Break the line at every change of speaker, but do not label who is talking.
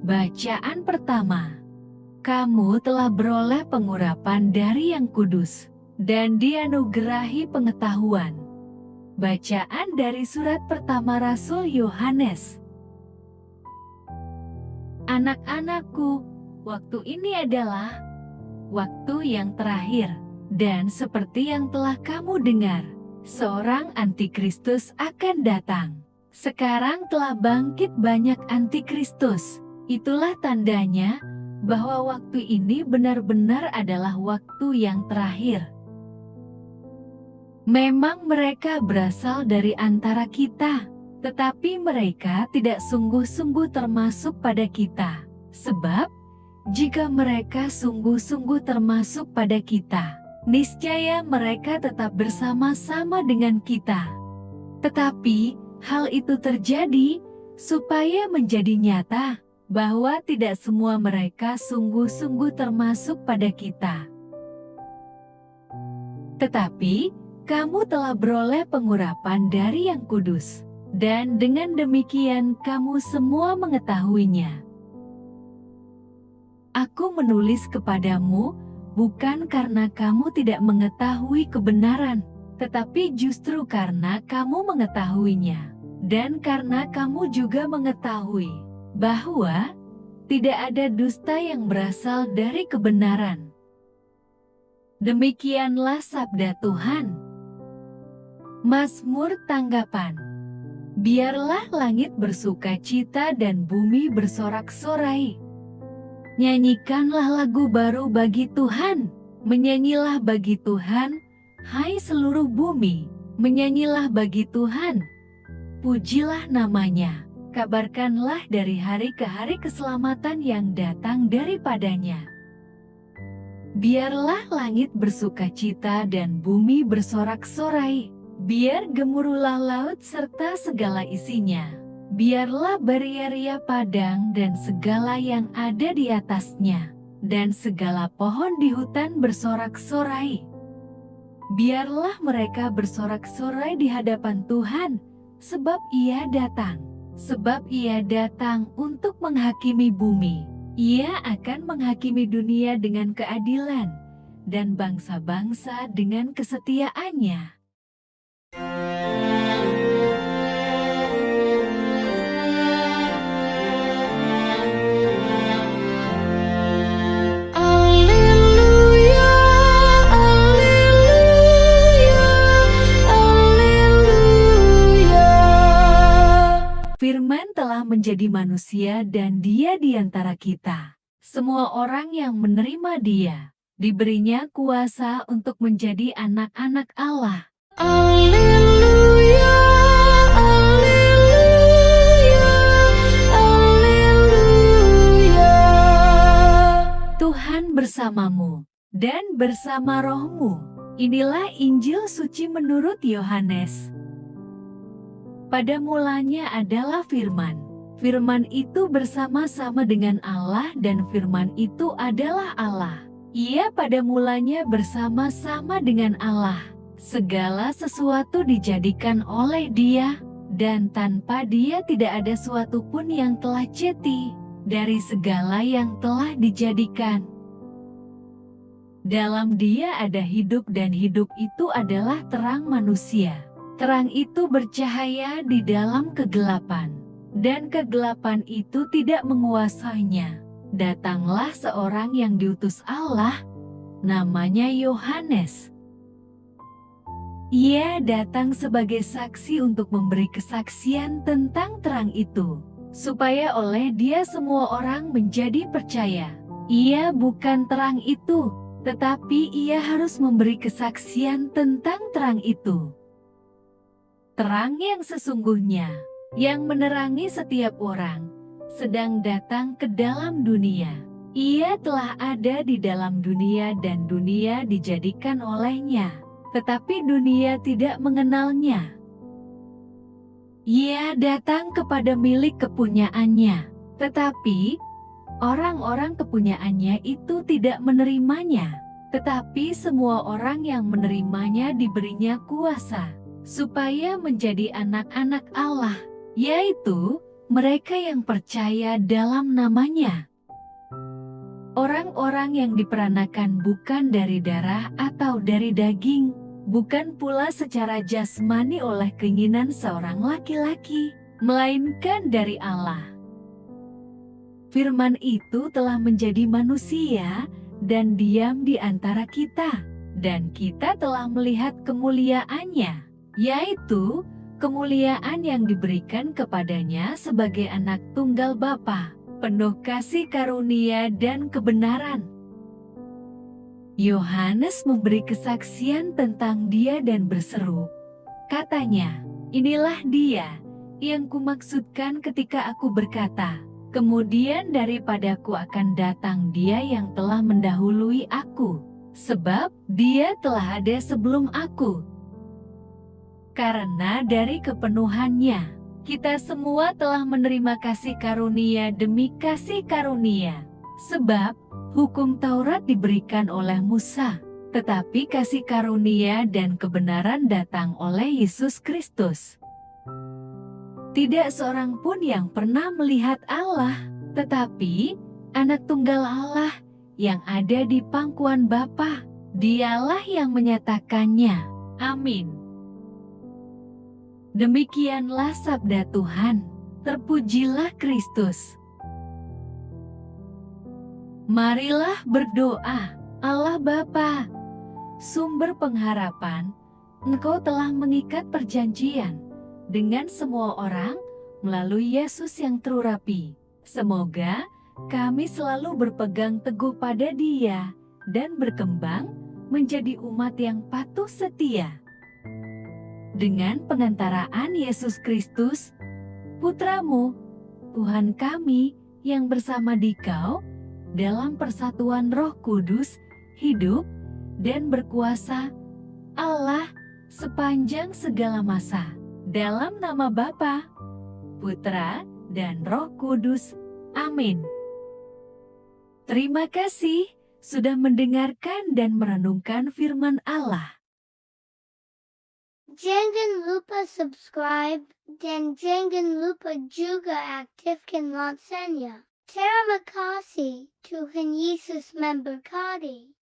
Bacaan pertama. Kamu telah beroleh pengurapan dari Yang Kudus, dan dianugerahi pengetahuan. Bacaan dari surat pertama Rasul Yohanes. Anak-anakku, waktu ini adalah waktu yang terakhir, dan seperti yang telah kamu dengar, seorang antikristus akan datang. Sekarang telah bangkit banyak antikristus. Itulah tandanya bahwa waktu ini benar-benar adalah waktu yang terakhir. Memang mereka berasal dari antara kita, tetapi mereka tidak sungguh-sungguh termasuk pada kita. Sebab, jika mereka sungguh-sungguh termasuk pada kita, niscaya mereka tetap bersama-sama dengan kita. Tetapi, hal itu terjadi supaya menjadi nyata bahwa tidak semua mereka sungguh-sungguh termasuk pada kita. Tetapi, kamu telah beroleh pengurapan dari Yang Kudus, dan dengan demikian kamu semua mengetahuinya. Aku menulis kepadamu bukan karena kamu tidak mengetahui kebenaran, tetapi justru karena kamu mengetahuinya, dan karena kamu juga mengetahui bahwa tidak ada dusta yang berasal dari kebenaran. Demikianlah sabda Tuhan. Mazmur tanggapan. Biarlah langit bersuka cita dan bumi bersorak-sorai. Nyanyikanlah lagu baru bagi Tuhan, menyanyilah bagi Tuhan, hai seluruh bumi, menyanyilah bagi Tuhan, pujilah namanya. Kabarkanlah dari hari ke hari keselamatan yang datang daripadanya. Biarlah langit bersuka cita dan bumi bersorak-sorai. Biar gemuruhlah laut serta segala isinya. Biarlah beria-ria padang dan segala yang ada di atasnya. Dan segala pohon di hutan bersorak-sorai. Biarlah mereka bersorak-sorai di hadapan Tuhan, sebab Ia datang. Sebab Ia datang untuk menghakimi bumi. Ia akan menghakimi dunia dengan keadilan, dan bangsa-bangsa dengan kesetiaannya. Firman telah menjadi manusia dan Dia di antara kita. Semua orang yang menerima Dia, diberinya kuasa untuk menjadi anak-anak Allah. Alleluia, alleluia, alleluia. Tuhan bersamamu dan bersama rohmu. Inilah Injil suci menurut Yohanes. Pada mulanya adalah Firman. Firman itu bersama-sama dengan Allah dan Firman itu adalah Allah. Ia pada mulanya bersama-sama dengan Allah. Segala sesuatu dijadikan oleh Dia, dan tanpa Dia tidak ada suatu pun yang telah jadi dari segala yang telah dijadikan. Dalam Dia ada hidup dan hidup itu adalah terang manusia. Terang itu bercahaya di dalam kegelapan, dan kegelapan itu tidak menguasainya. Datanglah seorang yang diutus Allah, namanya Yohanes. Ia datang sebagai saksi untuk memberi kesaksian tentang terang itu, supaya oleh Dia semua orang menjadi percaya. Ia bukan terang itu, tetapi Ia harus memberi kesaksian tentang terang itu. Terang yang sesungguhnya, yang menerangi setiap orang, sedang datang ke dalam dunia. Ia telah ada di dalam dunia dan dunia dijadikan olehnya, tetapi dunia tidak mengenalnya. Ia datang kepada milik kepunyaannya, tetapi orang-orang kepunyaannya itu tidak menerimanya. Tetapi semua orang yang menerimanya diberinya kuasa supaya menjadi anak-anak Allah, yaitu mereka yang percaya dalam namanya. Orang-orang yang diperanakan bukan dari darah atau dari daging, bukan pula secara jasmani oleh keinginan seorang laki-laki, melainkan dari Allah. Firman itu telah menjadi manusia dan diam di antara kita, dan kita telah melihat kemuliaannya, yaitu kemuliaan yang diberikan kepadanya sebagai anak tunggal Bapa, penuh kasih karunia dan kebenaran. Yohanes memberi kesaksian tentang dia dan berseru, katanya, "Inilah dia yang kumaksudkan ketika aku berkata, kemudian daripadaku akan datang dia yang telah mendahului aku, sebab dia telah ada sebelum aku." Karena dari kepenuhannya, kita semua telah menerima kasih karunia demi kasih karunia. Sebab, hukum Taurat diberikan oleh Musa, tetapi kasih karunia dan kebenaran datang oleh Yesus Kristus. Tidak seorang pun yang pernah melihat Allah, tetapi Anak Tunggal Allah yang ada di pangkuan Bapa, Dialah yang menyatakannya. Amin. Demikianlah sabda Tuhan. Terpujilah Kristus. Marilah berdoa. Allah Bapa, sumber pengharapan, Engkau telah mengikat perjanjian dengan semua orang melalui Yesus yang terurapi. Semoga kami selalu berpegang teguh pada Dia dan berkembang menjadi umat yang patuh setia. Dengan pengantaraan Yesus Kristus, Putra-Mu, Tuhan kami yang bersama Dikau, dalam persatuan Roh Kudus, hidup dan berkuasa, Allah, sepanjang segala masa. Dalam nama Bapa, Putra, dan Roh Kudus. Amin. Terima kasih sudah mendengarkan dan merenungkan firman Allah.
Jangan lupa subscribe dan jangan lupa juga aktifkan loncengnya. Terima kasih, Tuhan Yesus memberkati.